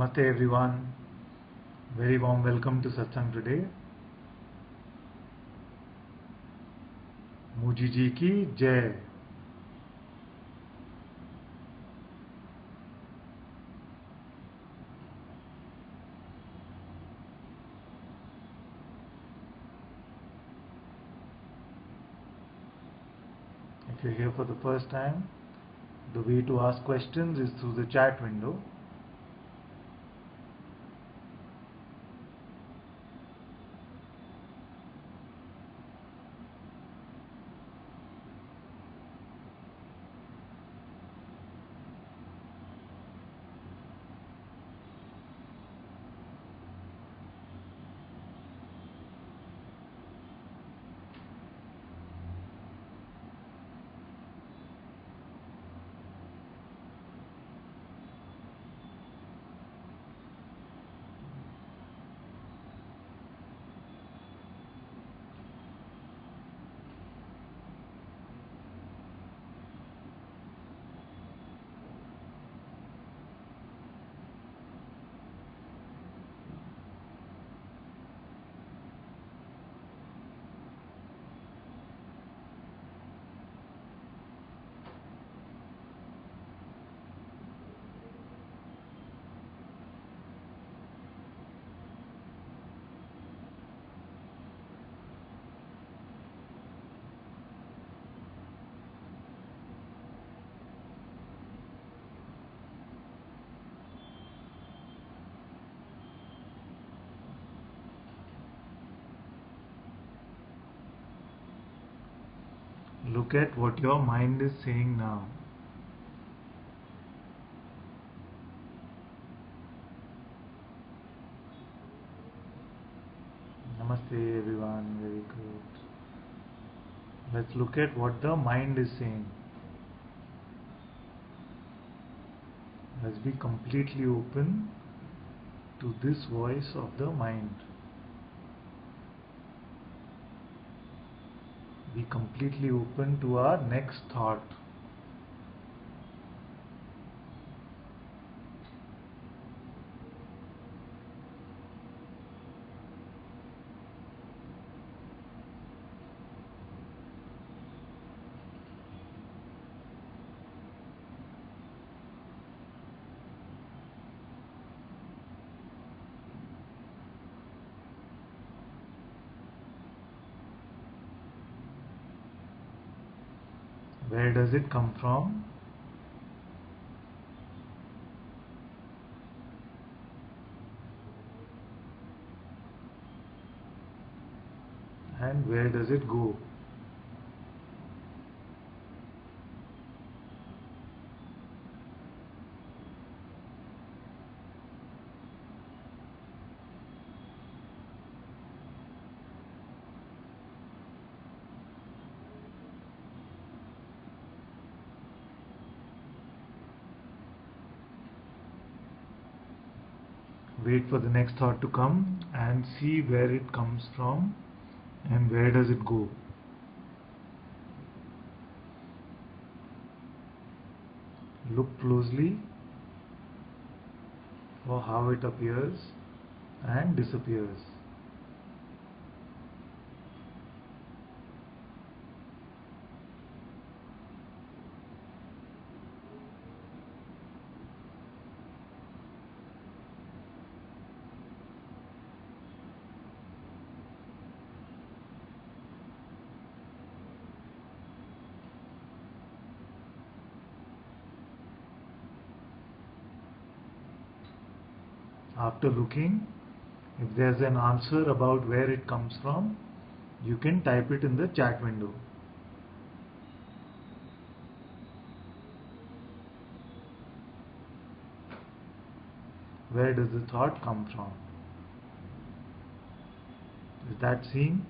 Namaste everyone. Very warm welcome to Satsang today. मुझी जी की जय. If you're here for the first time, the way to ask questions is through the chat window. Look at what your mind is saying now. Namaste everyone, very good. Let's look at what the mind is saying. Let's be completely open to this voice of the mind. Be completely open to our next thought. Where does it come from? And where does it go? Wait for the next thought to come and see where it comes from and where does it go. Look closely for how it appears and disappears. After looking, if there's an answer about where it comes from, you can type it in the chat window. Where does the thought come from? Is that seen?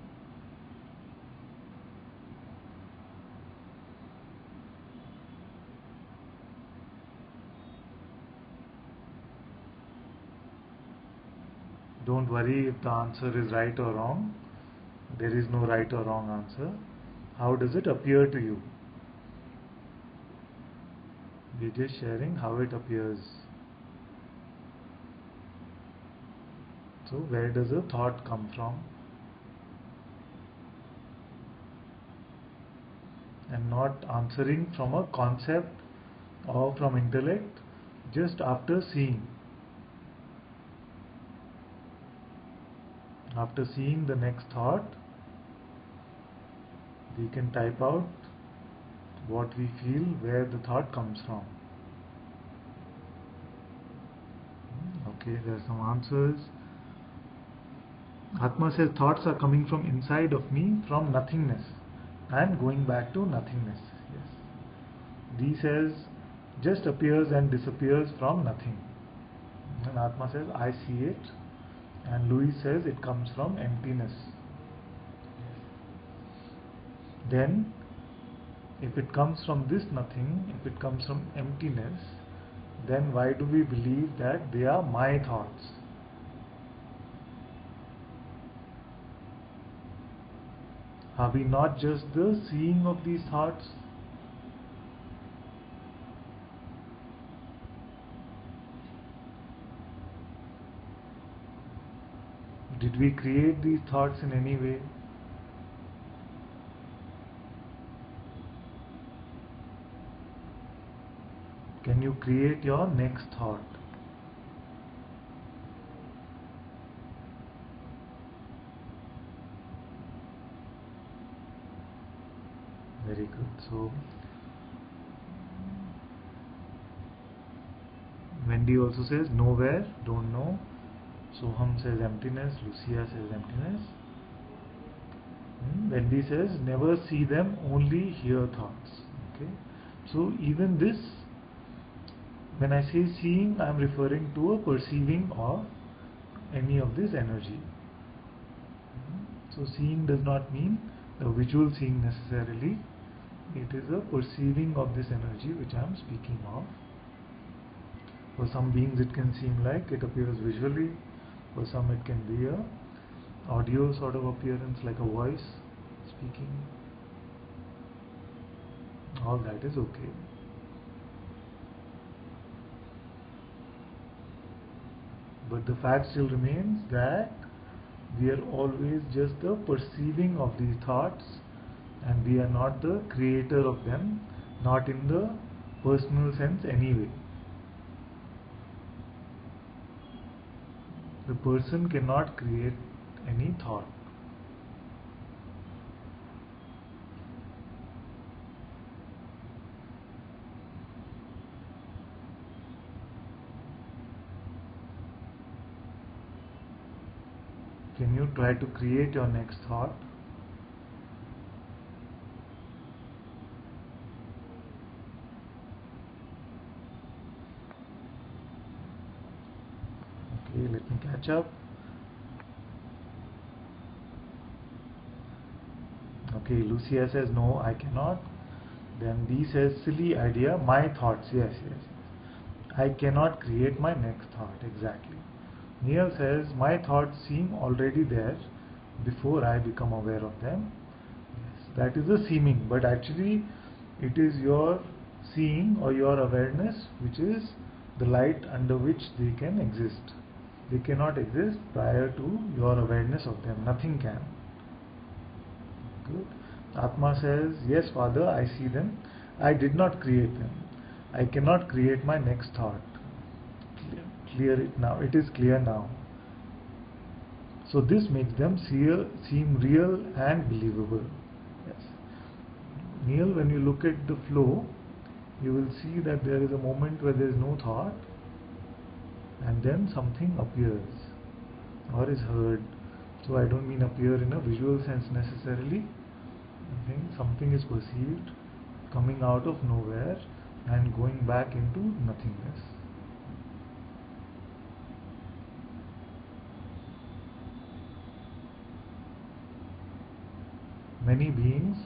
Don't worry if the answer is right or wrong. There is no right or wrong answer. How does it appear to you? We're just sharing how it appears. So where does a thought come from? And not answering from a concept or from intellect, just after seeing. After seeing the next thought, we can type out what we feel, where the thought comes from. Okay, there are some answers. Atma says thoughts are coming from inside of me, from nothingness, and going back to nothingness. Yes. D says just appears and disappears from nothing. And Atma says I see it. And Louis says it comes from emptiness. Then, if it comes from this nothing, if it comes from emptiness, then why do we believe that they are my thoughts? Are we not just the seeing of these thoughts? Did we create these thoughts in any way? Can you create your next thought? Very good. So, Wendy also says nowhere, don't know. Soham says emptiness. Lucia says emptiness. Wendy says never see them, only hear thoughts. Okay. So even this, when I say seeing, I am referring to a perceiving of any of this energy. So seeing does not mean the visual seeing necessarily. It is a perceiving of this energy which I am speaking of. For some beings it can seem like it appears visually. For some it can be a audio sort of appearance, like a voice speaking. All that is okay. But the fact still remains that we are always just the perceiving of these thoughts, and we are not the creator of them, not in the personal sense anyway. The person cannot create any thought. Can you try to create your next thought? Okay, let me catch up. Okay, Lucia says no, I cannot. Then D says silly idea, my thoughts. Yes. I cannot create my next thought. Exactly. Neil says my thoughts seem already there before I become aware of them. Yes, that is the seeming, but actually it is your seeing or your awareness which is the light under which they can exist. They cannot exist prior to your awareness of them. Nothing can. Good. Atma says, yes, Father, I see them. I did not create them. I cannot create my next thought. Clear it now. It is clear now. So this makes them seem real and believable. Yes. Neil, when you look at the flow, you will see that there is a moment where there is no thought, and then something appears or is heard. So I don't mean appear in a visual sense necessarily. I think something is perceived coming out of nowhere and going back into nothingness. Many beings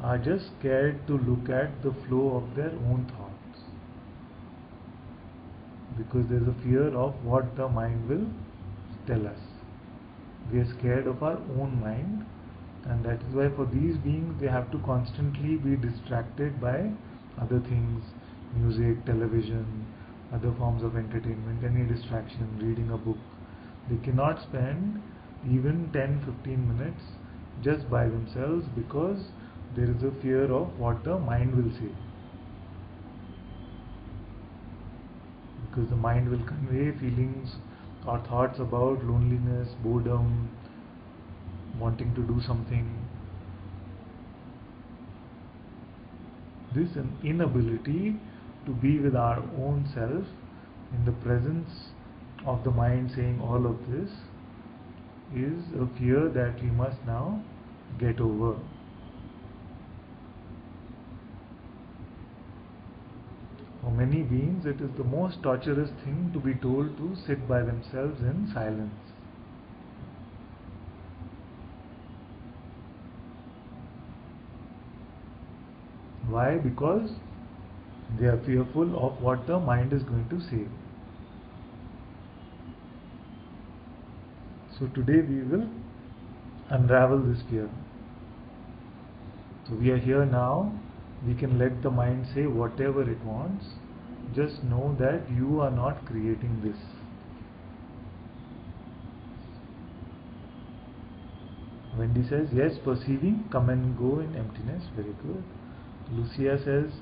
are just scared to look at the flow of their own thoughts because there is a fear of what the mind will tell us. We are scared of our own mind, and that is why for these beings they have to constantly be distracted by other things, music, television, other forms of entertainment, any distraction, reading a book, They cannot spend even 10-15 minutes just by themselves because there is a fear of what the mind will say. Because the mind will convey feelings or thoughts about loneliness, boredom, wanting to do something. This inability to be with our own self in the presence of the mind saying all of this is a fear that we must now get over. For many beings, it is the most torturous thing to be told to sit by themselves in silence. Why? Because they are fearful of what the mind is going to say. So today we will unravel this fear. So we are here now. We can let the mind say whatever it wants. Just know that you are not creating this. Wendy says, yes, perceiving, come and go in emptiness. Very good. Lucia says,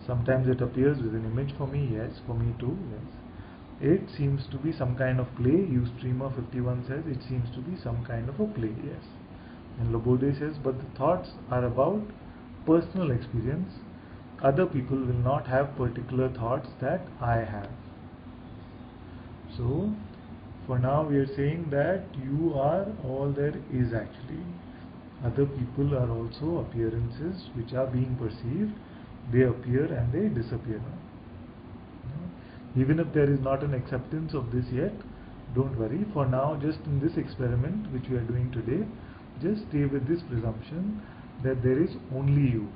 sometimes it appears with an image for me. Yes, for me too. Yes. It seems to be some kind of play. Ustreamer51 says, it seems to be some kind of a play. Yes. And Lobode says, but the thoughts are about personal experience. Other people will not have particular thoughts that I have. So, for now we are saying that you are all there is actually. Other people are also appearances which are being perceived. They appear and they disappear. Even if there is not an acceptance of this yet, don't worry. For now, just in this experiment which we are doing today, just stay with this presumption that there is only you.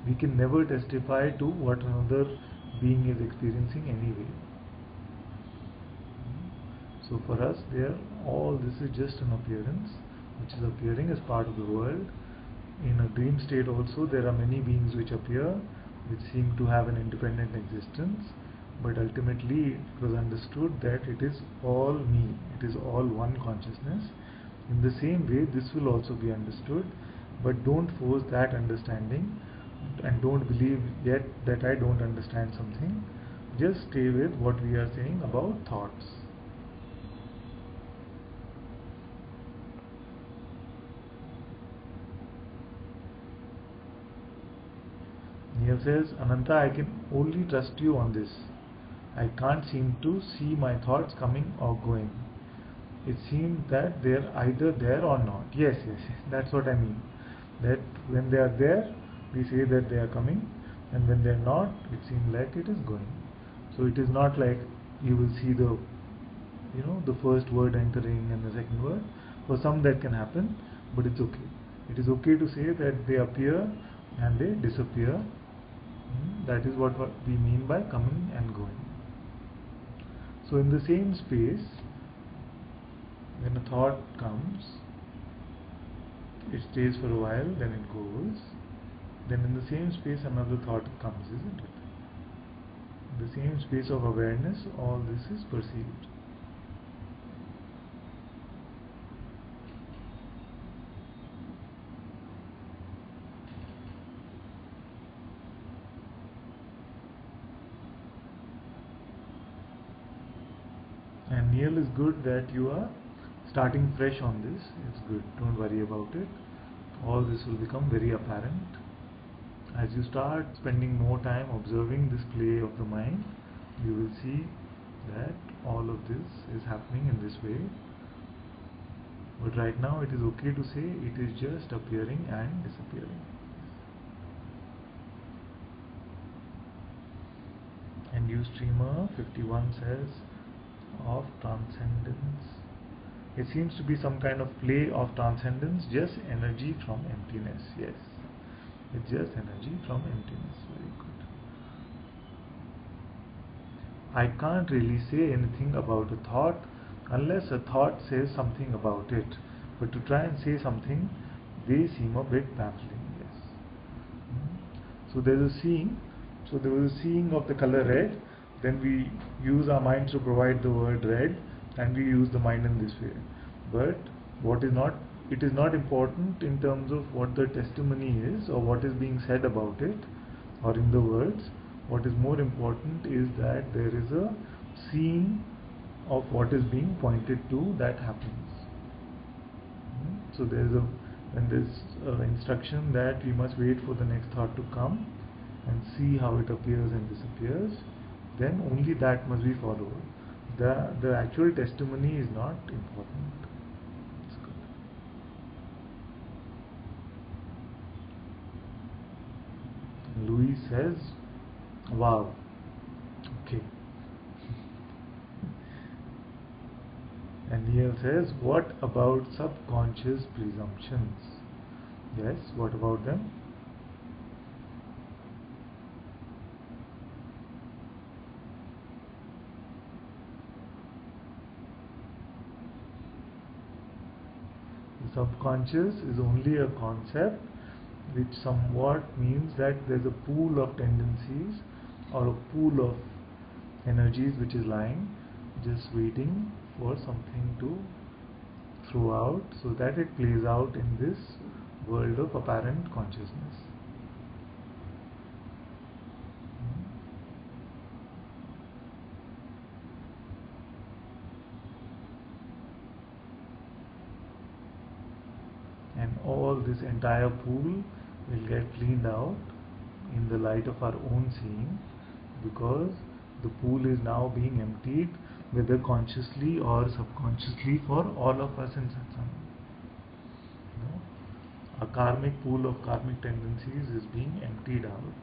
We can never testify to what another being is experiencing anyway. So for us, all this is just an appearance which is appearing as part of the world. In a dream state also, there are many beings which appear, which seem to have an independent existence, but ultimately it was understood that it is all me, it is all one consciousness. In the same way, this will also be understood, but don't force that understanding and don't believe yet that I don't understand something. Just stay with what we are saying about thoughts. Neil says, Ananta, I can only trust you on this. I can't seem to see my thoughts coming or going. It seems that they're either there or not. Yes, that's what I mean. That when they are there, we say that they are coming, and when they are not, it seems like it is going. So it is not like you will see the first word entering and the second word. For some that can happen, but it's okay. It is okay to say that they appear and they disappear. That is what we mean by coming and going. So in the same space, when a thought comes, it stays for a while, then it goes. Then in the same space another thought comes, isn't it? In the same space of awareness, all this is perceived. And Neil, is good that you are starting fresh on this. It's good, don't worry about it. All this will become very apparent. As you start spending more time observing this play of the mind, you will see that all of this is happening in this way. But right now it is okay to say it is just appearing and disappearing. And Ustreamer51 says, of transcendence. It seems to be some kind of play of transcendence, just energy from emptiness. Yes, it's just energy from emptiness. Very good. I can't really say anything about a thought unless a thought says something about it. But to try and say something, they seem a bit baffling. Yes. So there's a seeing. So there was a seeing of the color red. then we use our minds to provide the word red, and we use the mind in this way. But what is not, it is not important in terms of what the testimony is or what is being said about it or in the words. What is more important is that there is a seeing of what is being pointed to that happens. So there is a, when there is instruction that we must wait for the next thought to come and see how it appears and disappears, then only that must be followed. The actual testimony is not important. That's good. Louis says, wow. Okay. And Neil says, what about subconscious presumptions? Yes, what about them? The subconscious is only a concept which somewhat means that there's a pool of tendencies or a pool of energies which is lying, just waiting for something to throw out so that it plays out in this world of apparent consciousness. And all this entire pool will get cleaned out in the light of our own seeing, because the pool is now being emptied, whether consciously or subconsciously, for all of us in satsang. A karmic pool of karmic tendencies is being emptied out.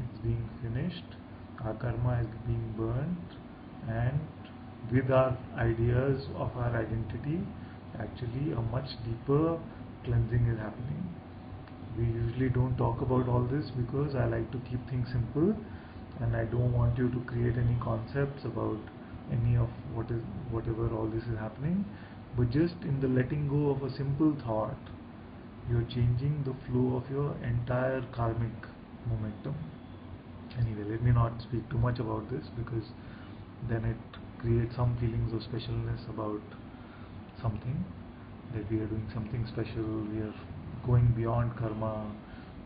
It's being finished. Our karma is being burnt, and with our ideas of our identity, actually a much deeper cleansing is happening. We usually don't talk about all this because I like to keep things simple, and I don't want you to create any concepts about any of whatever all this is happening. But just in the letting go of a simple thought, you're changing the flow of your entire karmic momentum. Anyway, let me not speak too much about this, because then it creates some feelings of specialness about something, that we are doing something special, we are going beyond karma,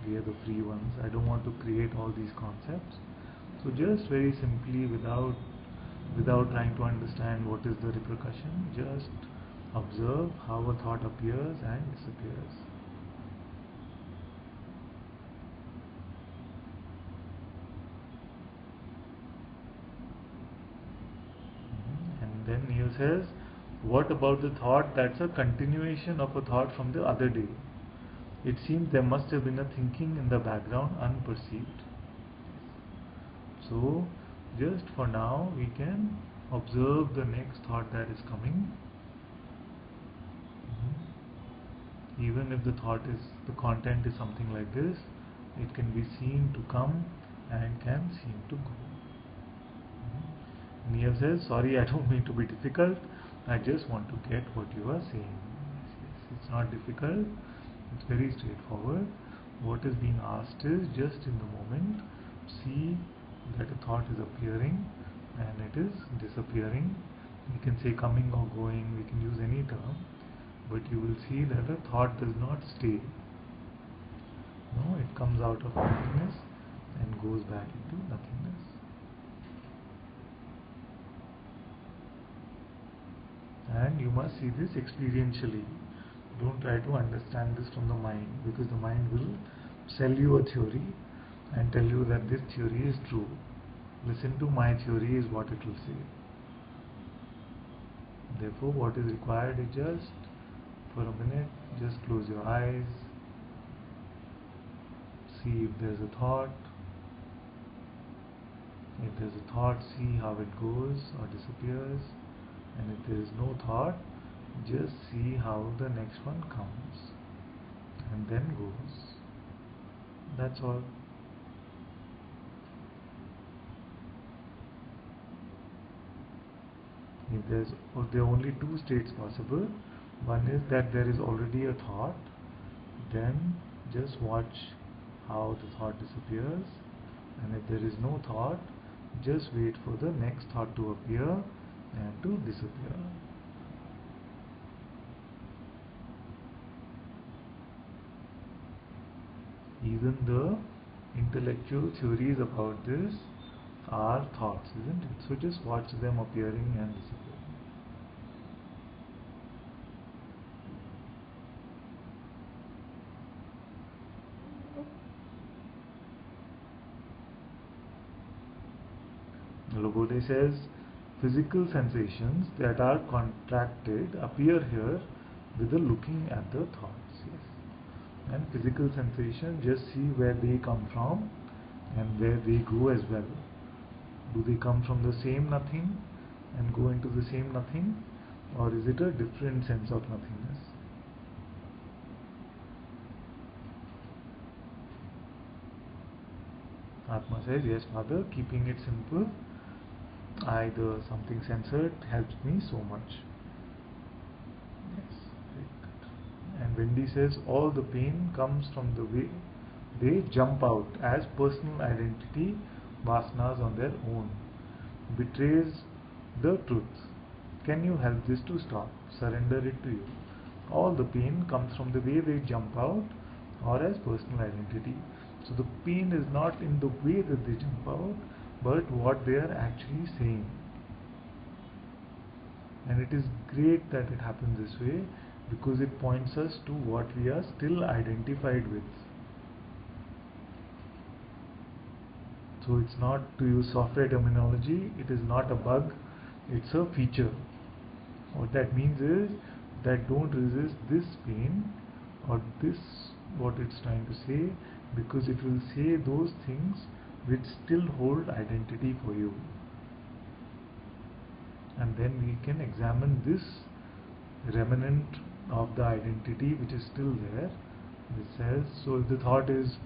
we are the free ones. I don't want to create all these concepts. So just very simply, without trying to understand what is the repercussion, just observe how a thought appears and disappears. And then Neil says, what about the thought that's a continuation of a thought from the other day? It seems there must have been a thinking in the background unperceived. So just for now we can observe the next thought that is coming. Even if the thought is, the content is something like this, it can be seen to come and can seem to go. Neil says, sorry, I don't mean to be difficult, I just want to get what you are saying. It's not difficult, it's very straightforward. What is being asked is just in the moment, see that a thought is appearing and it is disappearing. We can say coming or going, we can use any term, but you will see that a thought does not stay. No, it comes out of nothingness and goes back into nothingness. And you must see this experientially. Don't try to understand this from the mind, because the mind will sell you a theory and tell you that this theory is true. Listen to my theory is what it will say. Therefore, what is required is just for a minute, just close your eyes, see if there's a thought. If there's a thought, see how it goes or disappears. And if there is no thought, just see how the next one comes and then goes. That's all. If there are only two states possible. One is that there is already a thought, then just watch how the thought disappears. And if there is no thought, Just wait for the next thought to appear and to disappear. Even the intellectual theories about this are thoughts, isn't it? So just watch them appearing and disappearing. Lobode says, physical sensations that are contracted appear here with the looking at the thoughts. Yes. And physical sensations, just see where they come from and where they go as well. Do they come from the same nothing and go into the same nothing, or is it a different sense of nothingness? Atma says, yes father, keeping it simple, either something censored helps me so much. Yes, very good. And Wendy says, all the pain comes from the way they jump out as personal identity vasanas on their own, betrays the truth. Can you help this to stop? Surrender it to you. All the pain comes from the way they jump out or as personal identity. So the pain is not in the way that they jump out, but what they are actually saying. And it is great that it happens this way, because it points us to what we are still identified with. So it's not, to use software terminology, it is not a bug, it's a feature. What that means is that don't resist this pain or this, what it's trying to say, because it will say those things which still hold identity for you. And then we can examine this remnant of the identity which is still there. It says, so if the thought is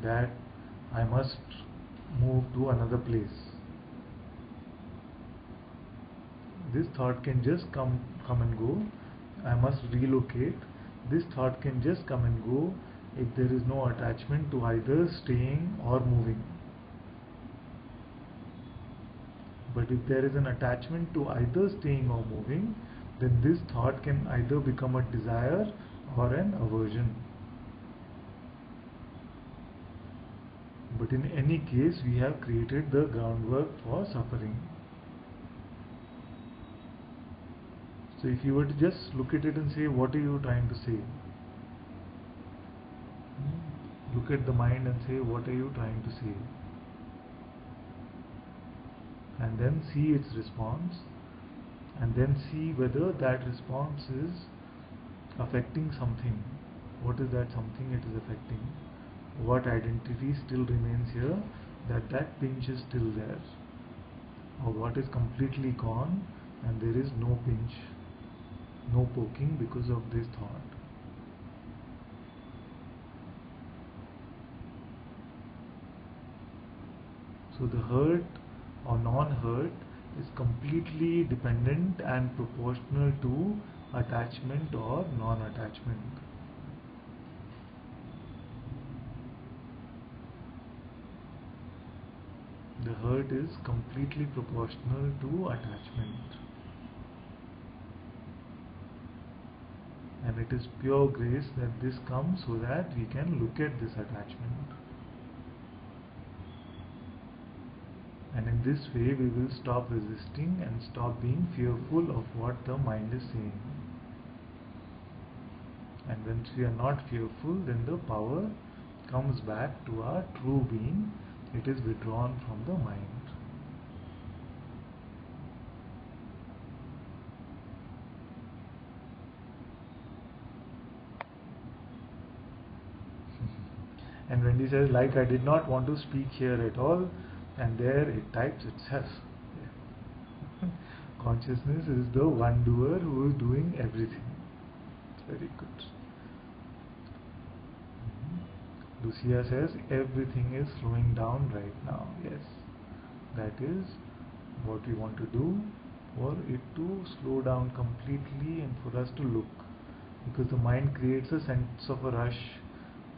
that I must move to another place, this thought can just come and go. I must relocate. This thought can just come and go if there is no attachment to either staying or moving. But if there is an attachment to either staying or moving, then this thought can either become a desire or an aversion. But in any case, we have created the groundwork for suffering. So if you were to just look at it and say, what are you trying to say? Look at the mind and say, what are you trying to say? And then see its response, and then see whether that response is affecting something. What is that something it is affecting? What identity still remains here, that pinch is still there? Or what is completely gone and there is no pinch, no poking because of this thought? So the hurt or non-hurt is completely dependent and proportional to attachment or non-attachment. The hurt is completely proportional to attachment. And it is pure grace that this comes so that we can look at this attachment. And in this way we will stop resisting and stop being fearful of what the mind is saying. And once we are not fearful, then the power comes back to our true being. It is withdrawn from the mind. And Wendy says, like I did not want to speak here at all, and there it types itself. Consciousness is the one doer who is doing everything. It's very good. Lucia says, everything is slowing down right now. Yes, that is what we want to do, for it to slow down completely and for us to look. Because the mind creates a sense of a rush,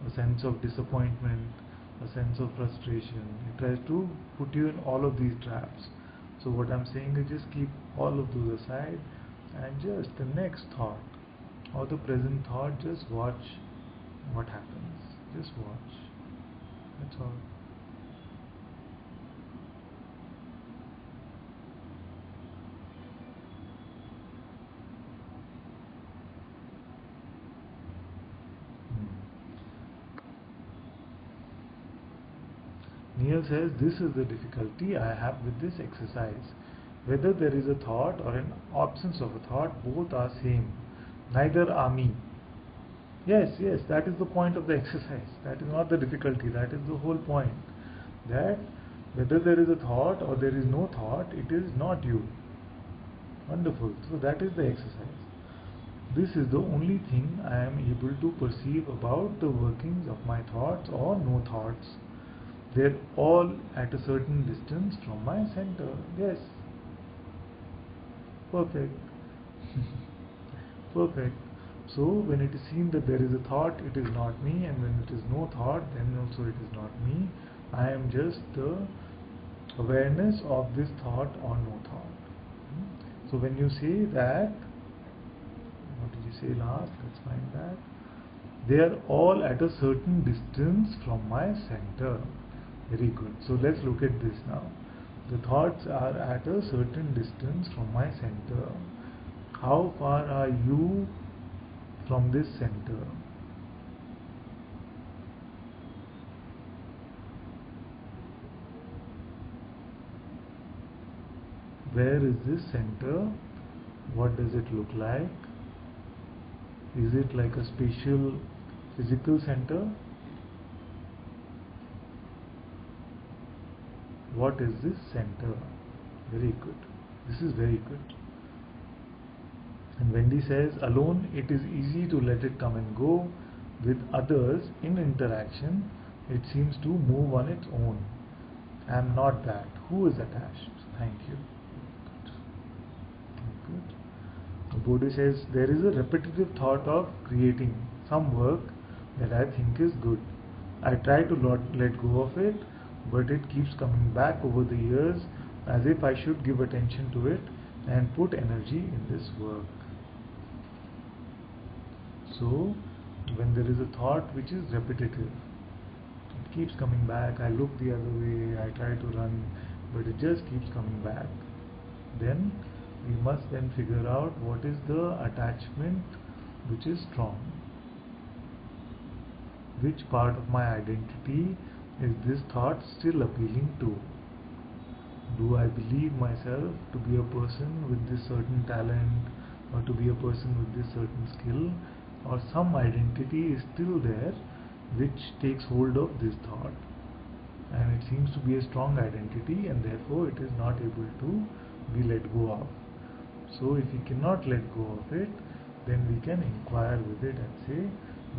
a sense of disappointment, a sense of frustration. It tries to put you in all of these traps. So what I'm saying is just keep all of those aside and just the next thought or the present thought, just watch what happens. Just watch. That's all. Neil says, this is the difficulty I have with this exercise. Whether there is a thought or an absence of a thought, both are same. Neither are me. Yes, that is the point of the exercise. That is not the difficulty. That is the whole point. That whether there is a thought or there is no thought, it is not you. Wonderful. So that is the exercise. This is the only thing I am able to perceive about the workings of my thoughts or no thoughts. They're all at a certain distance from my center. Yes. Perfect. Perfect. So when it is seen that there is a thought, it is not me, and when it is no thought, then also it is not me. I am just the awareness of this thought or no thought. So when you say that, what did you say last? Let's find that. They are all at a certain distance from my center. Very good. So let's look at this now. The thoughts are at a certain distance from my center. How far are you from this center? Where is this center? What does it look like? Is it like a spatial physical center? What is this center? Very good. This is very good. And Wendy says, alone it is easy to let it come and go. With others in interaction, it seems to move on its own. I am not that. Who is attached? Thank you. Good. Bodhi says, there is a repetitive thought of creating some work that I think is good. I try to not let go of it, but it keeps coming back over the years as if I should give attention to it and put energy in this work. So, when there is a thought which is repetitive, it keeps coming back, I look the other way, I try to run, but it just keeps coming back. Then, we must then figure out what is the attachment which is strong. Which part of my identity is this thought still appealing to? Do I believe myself to be a person with this certain talent, or to be a person with this certain skill, or some identity is still there which takes hold of this thought, and it seems to be a strong identity, and therefore it is not able to be let go of. So if we cannot let go of it, then we can inquire with it and say,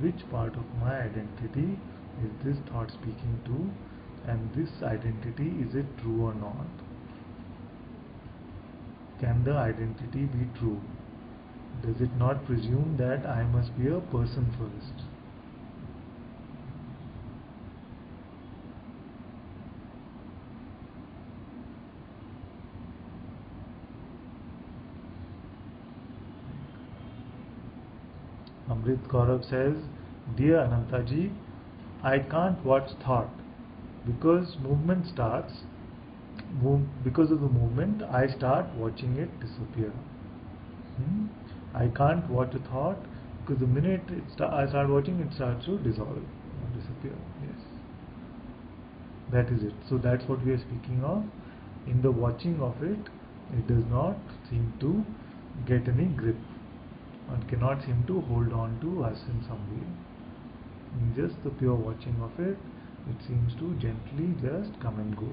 which part of my identity is this thought speaking to, and this identity, is it true or not? Can the identity be true? Does it not presume that I must be a person first? Amrit Gaurav says, Dear Anantaji, I can't watch thought because movement starts. Because of the movement, I start watching it disappear. I can't watch a thought because the minute I start watching, it starts to dissolve or disappear. Yes, that is it. So that's what we are speaking of. In the watching of it, it does not seem to get any grip. One cannot seem to hold on to us in some way. In just the pure watching of it, it seems to gently just come and go.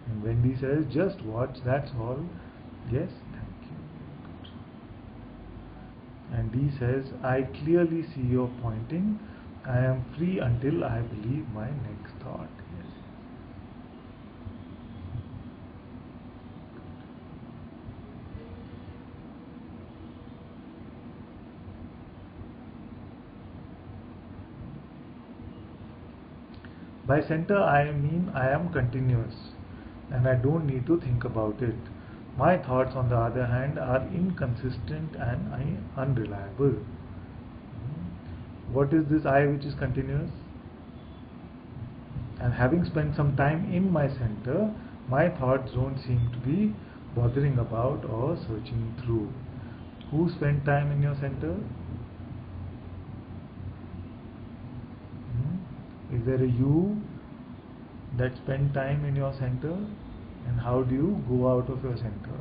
And Wendy says, just watch, that's all. Yes, thank you. Good. And D says, I clearly see your pointing. I am free until I believe my next thought. Yes. By center I mean I am continuous and I don't need to think about it. My thoughts on the other hand are inconsistent and unreliable. What is this I which is continuous? And having spent some time in my center, my thoughts don't seem to be bothering about or searching through. Who spent time in your center? Is there a you that spend time in your center? And how do you go out of your center?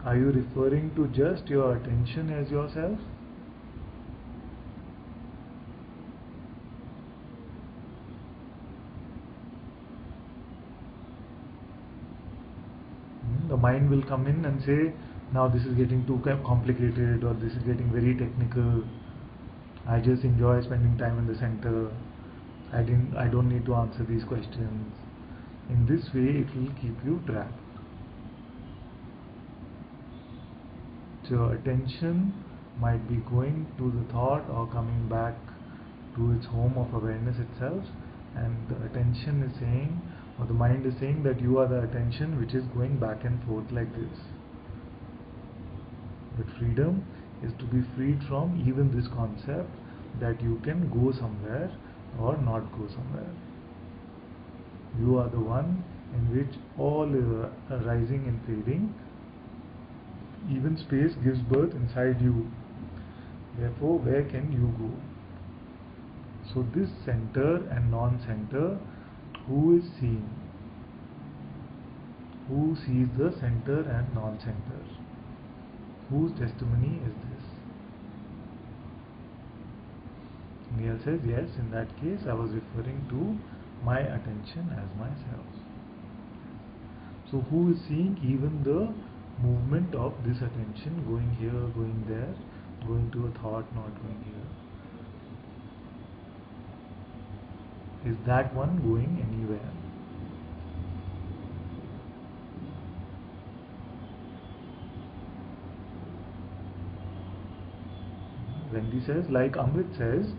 Are you referring to just your attention as yourself? The mind will come in and say, now this is getting too complicated, or this is getting very technical. I just enjoy spending time in the center. I don't need to answer these questions. In this way it will keep you trapped. So your attention might be going to the thought or coming back to its home of awareness itself, and the attention is saying, or the mind is saying, that you are the attention which is going back and forth like this. But freedom is to be freed from even this concept that you can go somewhere or not go somewhere. You are the one in which all is arising and fading. Even space gives birth inside you. Therefore, where can you go? So this center and non-center, who is seeing? Who sees the center and non-center? Whose testimony is this? Neil says, yes, in that case I was referring to my attention as myself. So who is seeing even the movement of this attention, going here, going there, going to a thought, not going here? Is that one going anywhere? Wendy says, like Amrit says,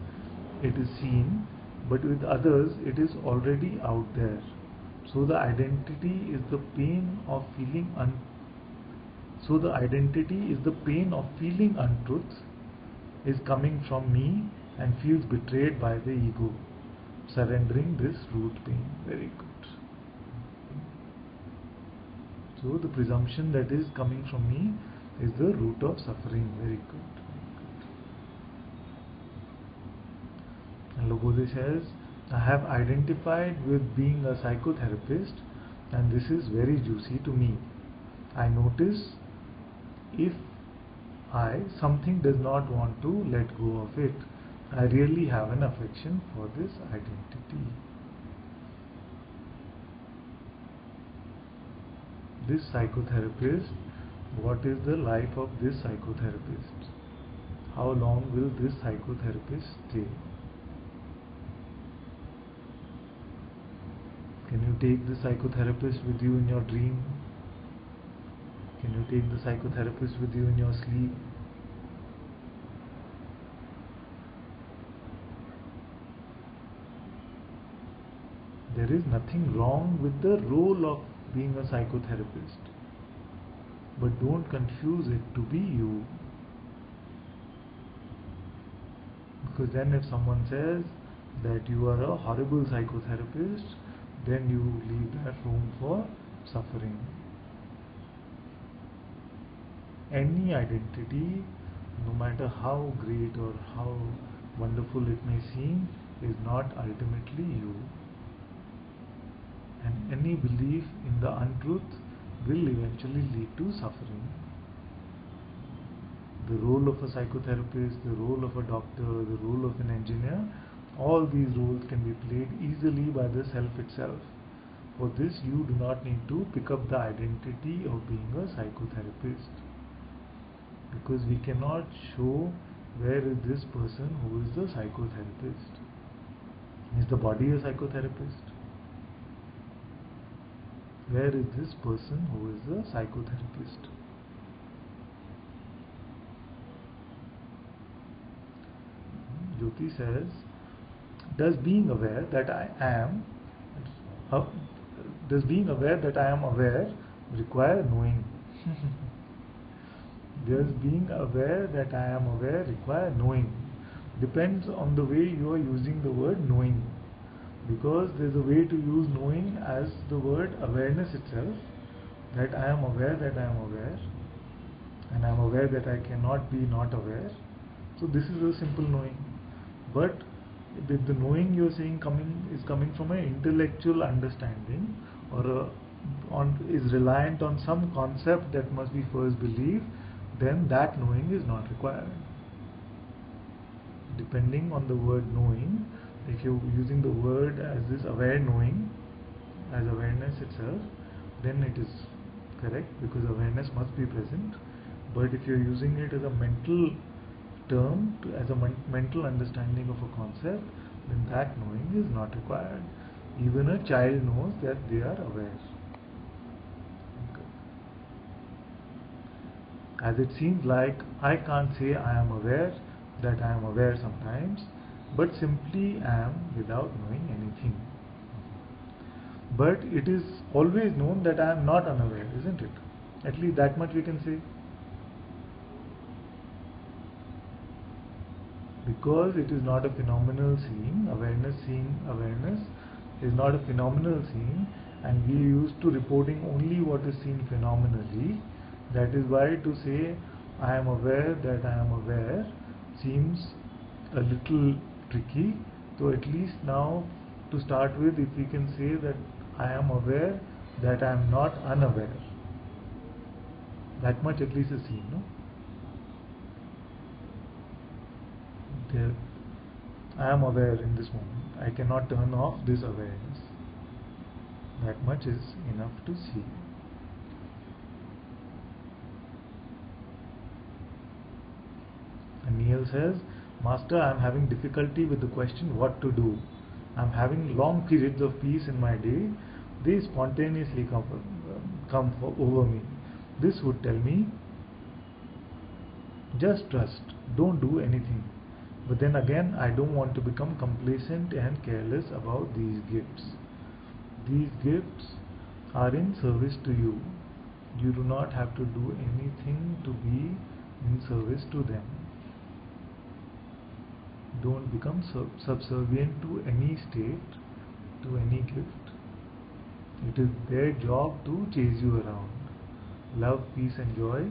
it is seen, but with others it is already out there. So the identity is the pain of feeling untruth is coming from me and feels betrayed by the ego, surrendering this root pain. Very good. So the presumption that is coming from me is the root of suffering. Very good. And Logode says, I have identified with being a psychotherapist and this is very juicy to me. I notice if something does not want to let go of it. I really have an affection for this identity. This psychotherapist, what is the life of this psychotherapist? How long will this psychotherapist stay? Can you take the psychotherapist with you in your dream? Can you take the psychotherapist with you in your sleep? There is nothing wrong with the role of being a psychotherapist, but don't confuse it to be you. Because then if someone says that you are a horrible psychotherapist, then you leave that room for suffering. Any identity, no matter how great or how wonderful it may seem, is not ultimately you. And any belief in the untruth will eventually lead to suffering. The role of a psychotherapist, the role of a doctor, the role of an engineer, all these roles can be played easily by the self itself. For this, you do not need to pick up the identity of being a psychotherapist, because we cannot show where is this person who is the psychotherapist. Is the body a psychotherapist? Where is this person who is the psychotherapist? Jyoti says, Does being aware that I am, uh, does being aware that I am aware require knowing? Does being aware that I am aware require knowing? Depends on the way you are using the word knowing. Because there is a way to use knowing as the word awareness itself, that I am aware that I am aware, and I am aware that I cannot be not aware. So this is a simple knowing. But the knowing you are saying is coming from an intellectual understanding, or is reliant on some concept that must be first believed, then that knowing is not required. Depending on the word knowing, if you're using the word as this aware knowing, as awareness itself, then it is correct, because awareness must be present. But if you're using it as a mental term, as a mental understanding of a concept, then that knowing is not required. Even a child knows that they are aware. As it seems like I can't say I am aware that I am aware sometimes, but simply am without knowing anything. But it is always known that I am not unaware, isn't it? At least that much we can say. Because it is not a phenomenal seeing, seeing awareness is not a phenomenal seeing, and we are used to reporting only what is seen phenomenally. That is why to say I am aware that I am aware seems a little tricky. So at least now, to start with, if we can say that I am aware that I am not unaware, that much at least is seen, no? I am aware in this moment. I cannot turn off this awareness. That much is enough to see. And Neil says, Master, I am having difficulty with the question what to do. I am having long periods of peace in my day. They spontaneously come over me. This would tell me, just trust, don't do anything. But then again, I don't want to become complacent and careless about these gifts. These gifts are in service to you. You do not have to do anything to be in service to them. Don't become subservient to any state, to any gift. It is their job to chase you around. Love, peace and joy,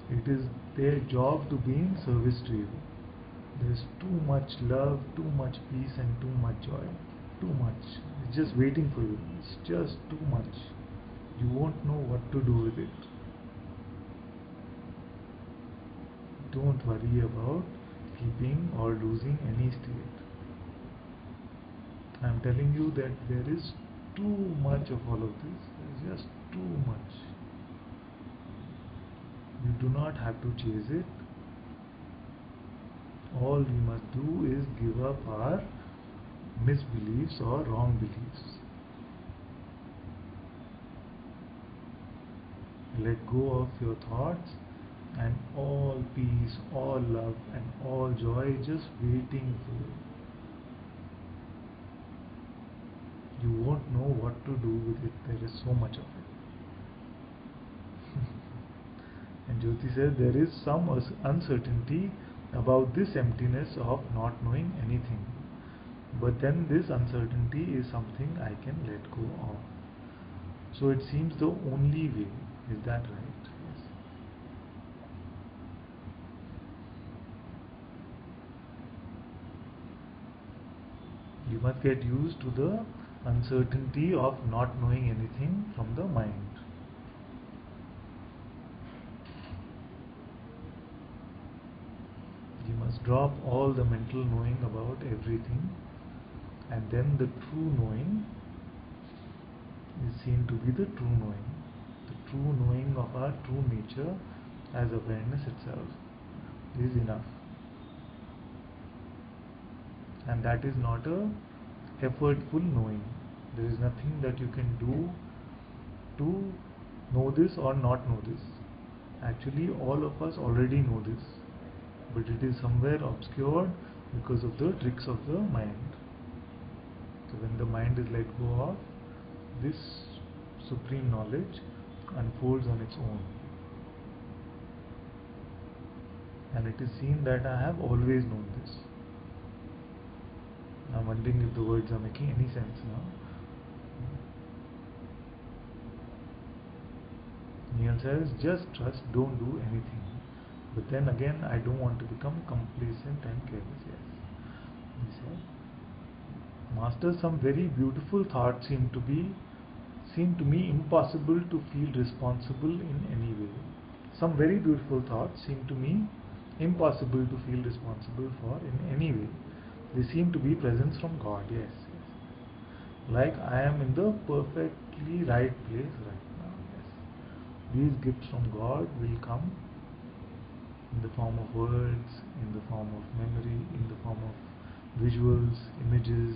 it is their job to be in service to you. There is too much love, too much peace and too much joy. Too much. It's just waiting for you. It's just too much. You won't know what to do with it. Don't worry about keeping or losing any state. I am telling you that there is too much of all of this. There is just too much. You do not have to chase it. All we must do is give up our misbeliefs or wrong beliefs. Let go of your thoughts, and all peace, all love and all joy is just waiting for you. You won't know what to do with it. There is so much of it. And Jyoti says there is some uncertainty about this emptiness of not knowing anything. But then this uncertainty is something I can let go of. So it seems the only way. Is that right? Yes. You must get used to the uncertainty of not knowing anything from the mind. You must drop all the mental knowing about everything, and then the true knowing is seen to be the true knowing. The true knowing of our true nature as awareness itself is enough. And that is not a effortful knowing. There is nothing that you can do to know this or not know this. Actually, all of us already know this, but it is somewhere obscured because of the tricks of the mind. So when the mind is let go of, this supreme knowledge unfolds on its own. And it is seen that I have always known this. I'm wondering if the words are making any sense now. Neil says, just trust, don't do anything. But then again, I don't want to become complacent and careless. Yes. He said, Master, some very beautiful thoughts seem to me impossible to feel responsible in any way. Some very beautiful thoughts seem to me impossible to feel responsible for in any way. They seem to be presents from God. Yes, yes. Like I am in the perfectly right place right now. Yes. These gifts from God will come in the form of words, in the form of memory, in the form of visuals, images,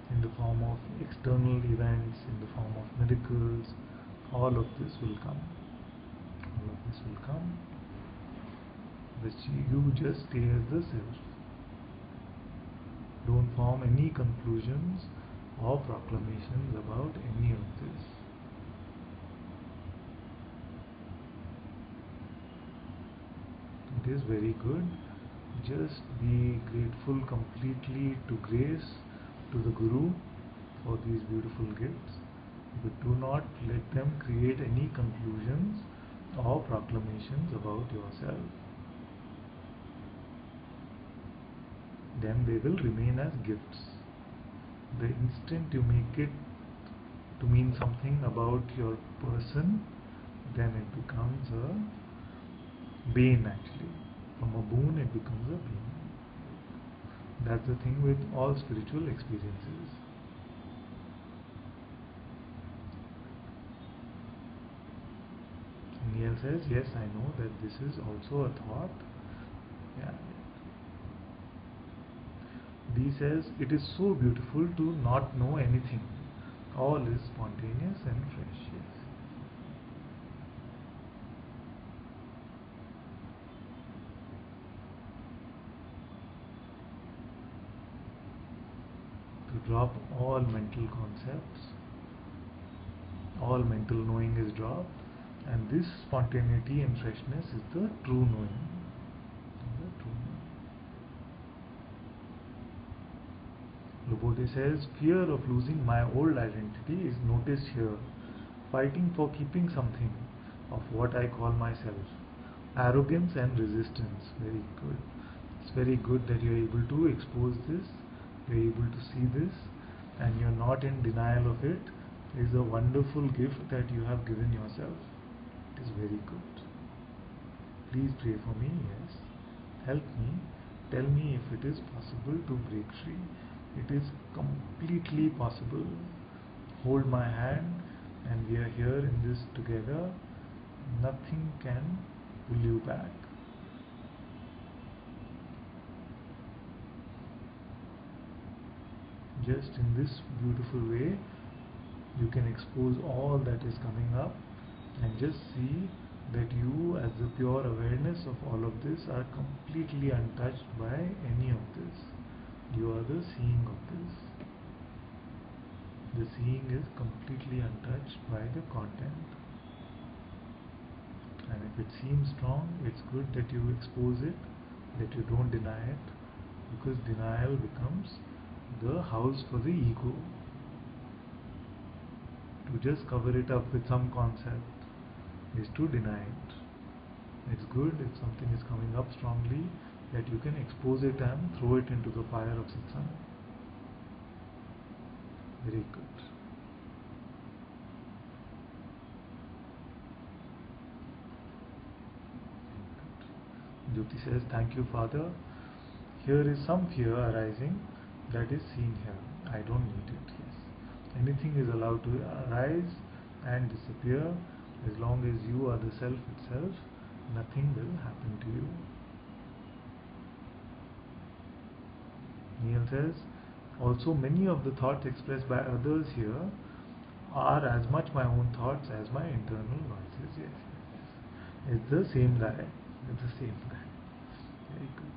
in the form of external events, in the form of miracles. All of this will come. All of this will come. But you just stay as the self. Don't form any conclusions or proclamations about any of this. It is very good. Just be grateful completely to grace, to the Guru for these beautiful gifts, but do not let them create any conclusions or proclamations about yourself. Then they will remain as gifts. The instant you make it to mean something about your person, then it becomes a bane actually. From a boon it becomes a bane. That's the thing with all spiritual experiences. Neil says, yes, I know that this is also a thought. Yeah. D says, it is so beautiful to not know anything. All is spontaneous and fresh. Yes. To drop all mental concepts, all mental knowing is dropped, and this spontaneity and freshness is the true knowing. Lobode says, fear of losing my old identity is noticed here. Fighting for keeping something of what I call myself. Arrogance and resistance. Very good. It's very good that you're able to expose this, you're able to see this, and you're not in denial of it. It is a wonderful gift that you have given yourself. It is very good. Please pray for me, yes. Help me. Tell me if it is possible to break free. It is completely possible. Hold my hand and we are here in this together. Nothing can pull you back. Just in this beautiful way, you can expose all that is coming up and just see that you, as the pure awareness of all of this, are completely untouched by any of this. You are the seeing of this. The seeing is completely untouched by the content. And if it seems strong, it's good that you expose it, that you don't deny it, because denial becomes the house for the ego. To just cover it up with some concept is to deny it. It's good if something is coming up strongly that you can expose it and throw it into the fire of satsang. Very good. Jyoti says, thank you, Father. Here is some fear arising that is seen here. I don't need it. Yes. Anything is allowed to arise and disappear. As long as you are the self itself, nothing will happen to you. Neil says, also many of the thoughts expressed by others here are as much my own thoughts as my internal voices. Yes, yes. It's the same guy. It's the same guy. Very good.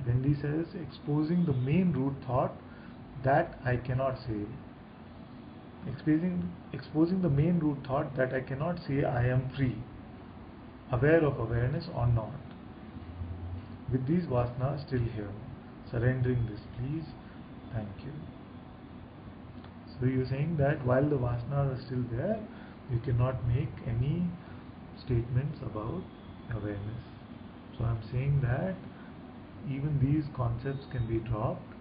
Gandhi says, exposing the main root thought that I cannot say. exposing the main root thought that I cannot say I am free, aware of awareness or not. With these vasanas still here, surrendering this, please. Thank you. So you're saying that while the vasanas are still there, you cannot make any statements about awareness. So I'm saying that even these concepts can be dropped,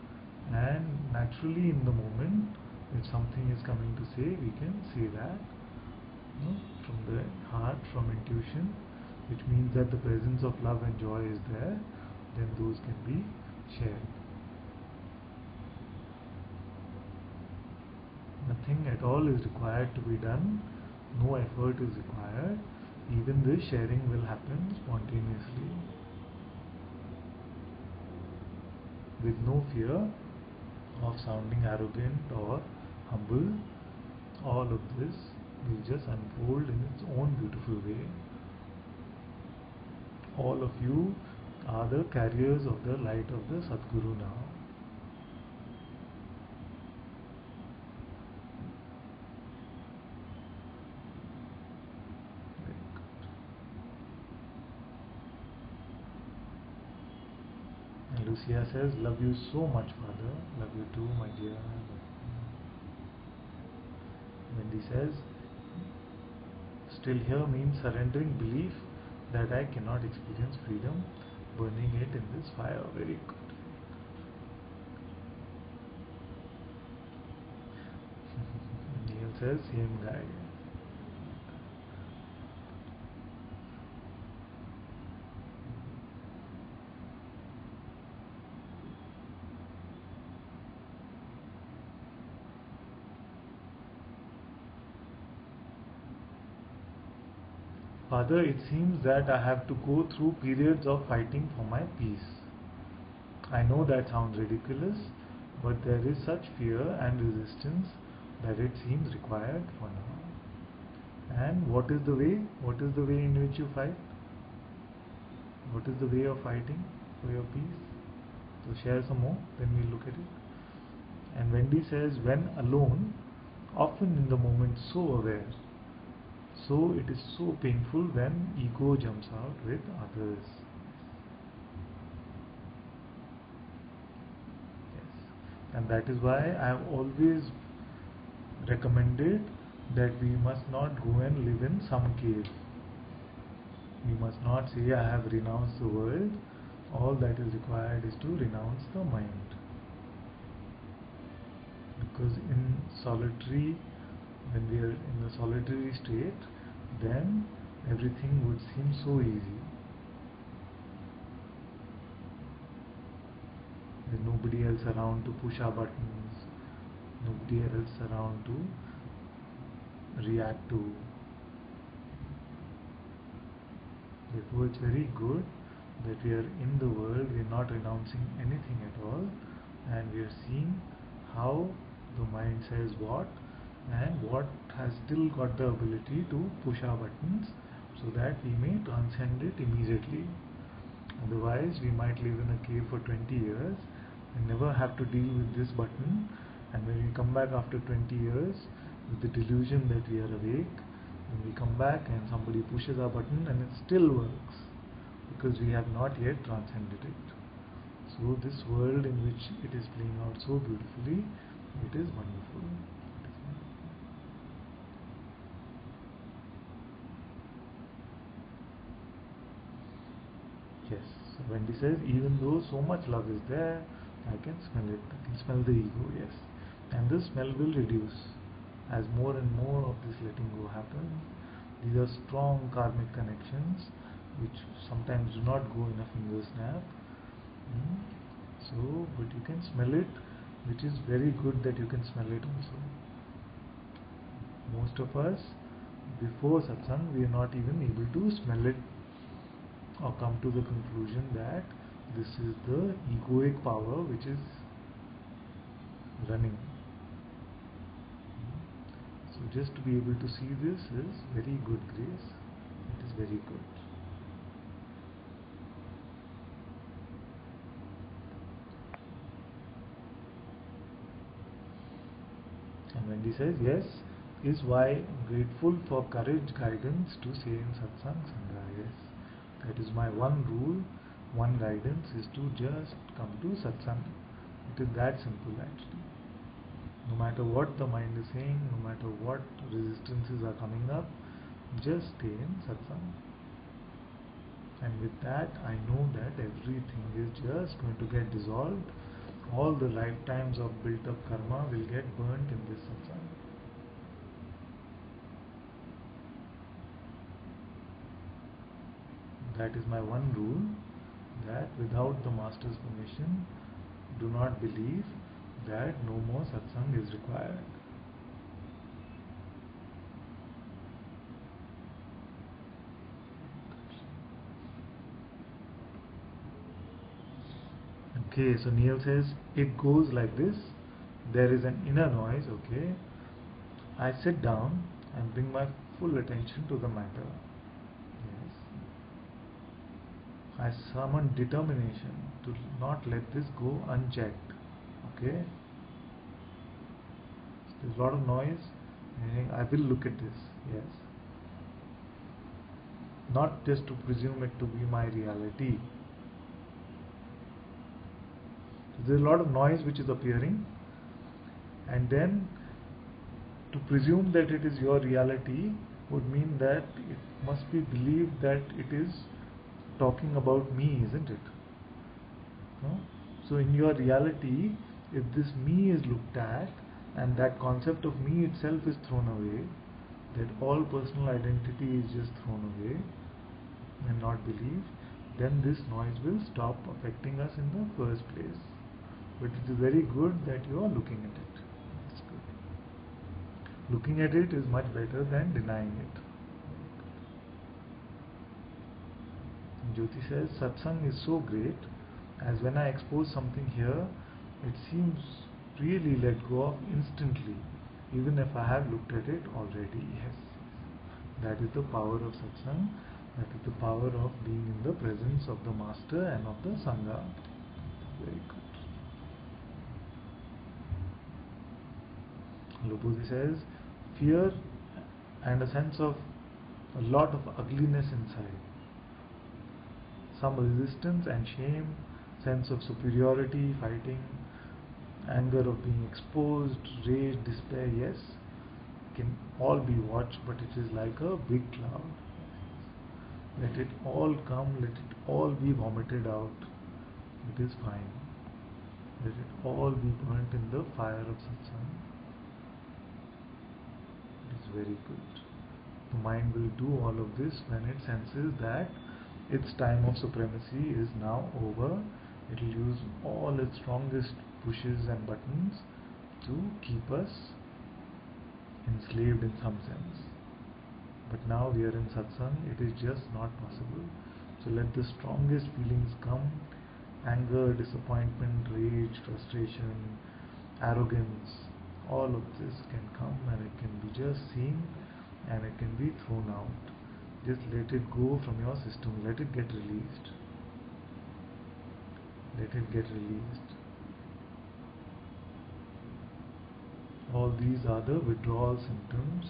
and naturally in the moment, if something is coming to say, we can say that, from the heart, from intuition, which means that the presence of love and joy is there, then those can be shared. Nothing at all is required to be done, no effort is required, even this sharing will happen spontaneously, with no fear of sounding arrogant or humble. All of this will just unfold in its own beautiful way. All of you are the carriers of the light of the Sadguru now. And Lucia says, love you so much, Father. Love you too, my dear. Wendy says, still here means surrendering belief that I cannot experience freedom, burning it in this fire. Very good. Neil says, same guy. Father, it seems that I have to go through periods of fighting for my peace. I know that sounds ridiculous, but there is such fear and resistance that it seems required for now. And what is the way? What is the way in which you fight? What is the way of fighting for your peace? So share some more, then we'll look at it. And Wendy says, when alone, often in the moment so aware. So it is so painful when ego jumps out with others. Yes. And that is why I have always recommended that we must not go and live in some cave. We must not say I have renounced the world. All that is required is to renounce the mind. Because in solitary, when we are in a solitary state, then everything would seem so easy. There's nobody else around to push our buttons, nobody else around to react to. Therefore, it's very good that we are in the world, we are not renouncing anything at all, and we are seeing how the mind says what, and what has still got the ability to push our buttons so that we may transcend it immediately. Otherwise, we might live in a cave for 20 years and never have to deal with this button, and when we come back after 20 years with the delusion that we are awake, when we come back and somebody pushes our button and it still works because we have not yet transcended it. So this world in which it is playing out so beautifully, it is wonderful. Yes, so Wendy says, even though so much love is there, I can smell it. I can smell the ego, yes. And the smell will reduce as more and more of this letting go happens. These are strong karmic connections which sometimes do not go in a finger snap. So, but you can smell it, which is very good that you can smell it also. Most of us, before satsang, we are not even able to smell it or come to the conclusion that this is the egoic power which is running. So just to be able to see this is very good grace. It is very good. And when he says yes, is why grateful for courage, guidance to say in satsang sangha. Yes, that is my one rule, one guidance is to just come to satsang. It is that simple actually. No matter what the mind is saying, no matter what resistances are coming up, just stay in satsang. And with that, I know that everything is just going to get dissolved. All the lifetimes of built up karma will get burnt in this satsang. That is my one rule, that without the master's permission, do not believe that no more satsang is required. Okay, so Neil says, it goes like this. There is an inner noise, okay. I sit down and bring my full attention to the matter. Yes. I summon determination to not let this go unchecked. Okay. So there's a lot of noise, and I will look at this. Yes. Not just to presume it to be my reality. There's a lot of noise which is appearing, and then to presume that it is your reality would mean that it must be believed that it is talking about me, isn't it? No? So in your reality, if this me is looked at and that concept of me itself is thrown away, that all personal identity is just thrown away and not believed, then this noise will stop affecting us in the first place. But it is very good that you are looking at it. It's good. Looking at it is much better than denying it. Jyoti says, satsang is so great, as when I expose something here, it seems really let go of instantly, even if I have looked at it already. Yes, that is the power of satsang. That is the power of being in the presence of the master and of the sangha. Very good. Lubudi says, fear and a sense of a lot of ugliness inside. Some resistance and shame, sense of superiority, fighting, anger of being exposed, rage, despair, yes, can all be watched, but it is like a big cloud. Let it all come, let it all be vomited out. It is fine. Let it all be burnt in the fire of satsang. It is very good. The mind will do all of this when it senses that its time of supremacy is now over. It will use all its strongest pushes and buttons to keep us enslaved in some sense. But now we are in satsang, it is just not possible. So let the strongest feelings come, anger, disappointment, rage, frustration, arrogance, all of this can come and it can be just seen and it can be thrown out. Just let it go from your system, let it get released. Let it get released. All these are the withdrawal symptoms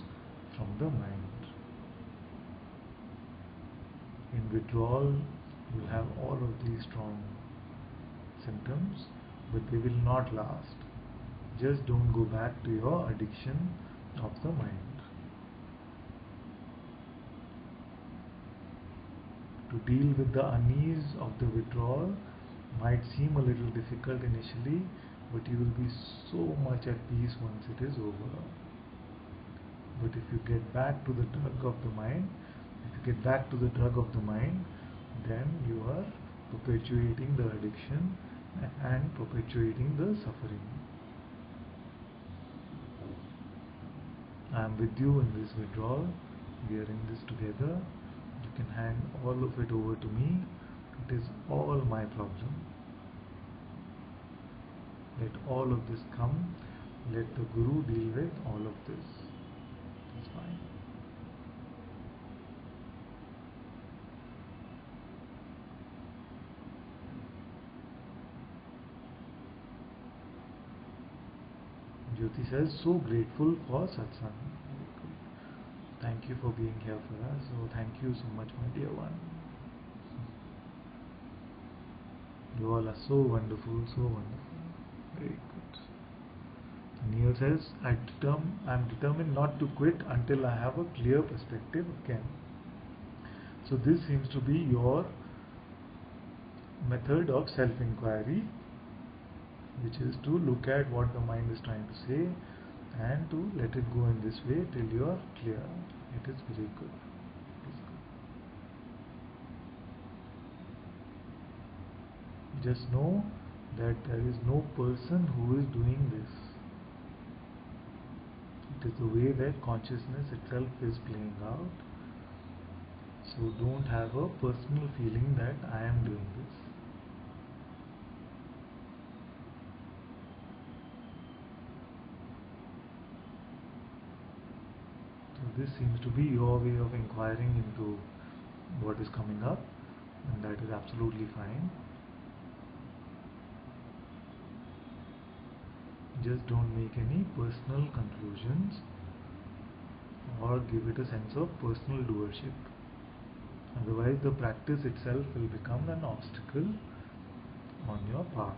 from the mind. In withdrawal, you have all of these strong symptoms, but they will not last. Just don't go back to your addiction of the mind. To deal with the unease of the withdrawal might seem a little difficult initially, but you will be so much at peace once it is over. But if you get back to the drug of the mind, then you are perpetuating the addiction and perpetuating the suffering. I am with you in this withdrawal. We are in this together. You can hand all of it over to me. It is all my problem. Let all of this come. Let the Guru deal with all of this. It's fine. Jyoti says, so grateful for satsang. Very good. Thank you for being here for us. So thank you so much, my dear one. You all are so wonderful, so wonderful. Very good. Neil says, I'm determined not to quit until I have a clear perspective again. So this seems to be your method of self-inquiry, which is to look at what the mind is trying to say and to let it go in this way till you are clear. It is very good. It is good. Just know that there is no person who is doing this. It is the way that consciousness itself is playing out. So don't have a personal feeling that I am doing this. This seems to be your way of inquiring into what is coming up, and that is absolutely fine. Just don't make any personal conclusions or give it a sense of personal doership. Otherwise, the practice itself will become an obstacle on your path.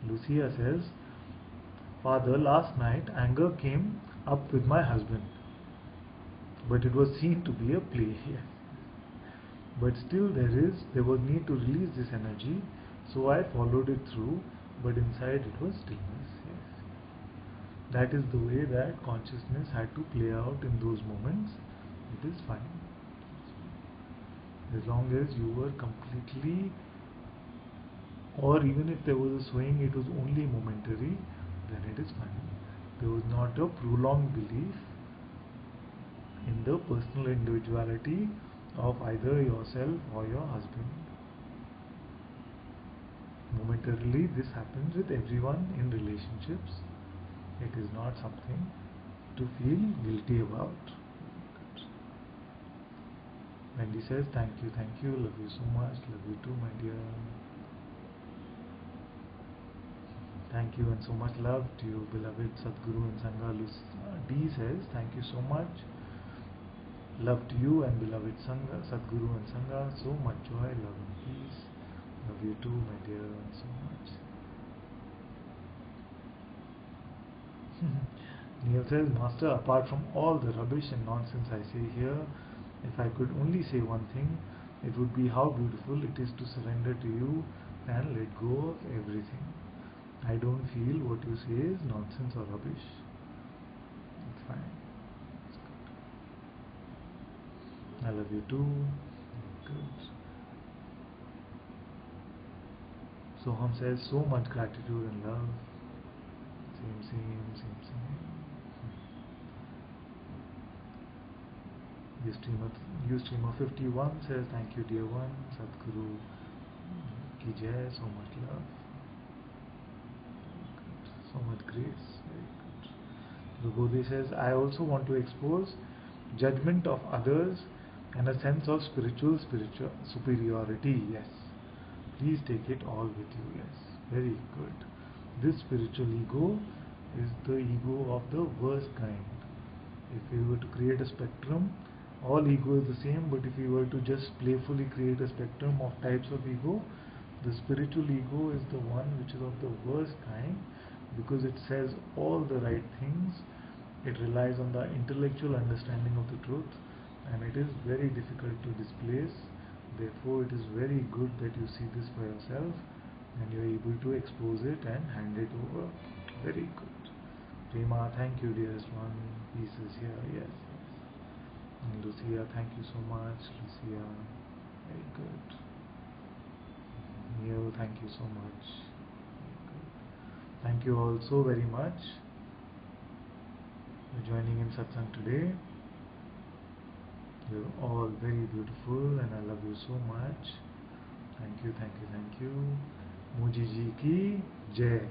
Lucia says, Father, last night anger came up with my husband, but it was seen to be a play here. But still there was need to release this energy, so I followed it through, but inside it was stillness. Yes. That is the way that consciousness had to play out in those moments. It is fine. As long as you were completely, or even if there was a swing, it was only momentary, then it is fine. There was not a prolonged belief in the personal individuality of either yourself or your husband. Momentarily, this happens with everyone in relationships. It is not something to feel guilty about. Wendy says, thank you, love you so much, love you too, my dear. Thank you and so much love to you, beloved Sadhguru and Sangha. D says, thank you so much. Love to you and beloved Sangha, Sadhguru and Sangha. So much joy, love and peace. Love you too, my dear, so much. Neil says, Master, apart from all the rubbish and nonsense I say here, if I could only say one thing, it would be how beautiful it is to surrender to you and let go of everything. I don't feel what you say is nonsense or rubbish. It's fine. It's good. I love you too. Good. Soham says, so much gratitude and love. Same. Ustreamer 51 says, thank you dear one, Sadhguru ki jai, so much love. Good. So much grace, very good. Rubodhi says, I also want to expose judgment of others and a sense of spiritual superiority. Yes, please take it all with you. Yes, very good. This spiritual ego is the ego of the worst kind. If we were to create a spectrum, all ego is the same, but if we were to just playfully create a spectrum of types of ego, the spiritual ego is the one which is of the worst kind, because it says all the right things, it relies on the intellectual understanding of the truth, and it is very difficult to displace. Therefore, it is very good that you see this for yourself and you are able to expose it and hand it over. Very good. Prema, thank you dearest one. Peace is here. Yes. And Lucia, thank you so much. Lucia, very good. Neil, thank you so much. Very good. Thank you all so very much for joining in satsang today. You're all very beautiful and I love you so much. Thank you. Muji ji ki jai.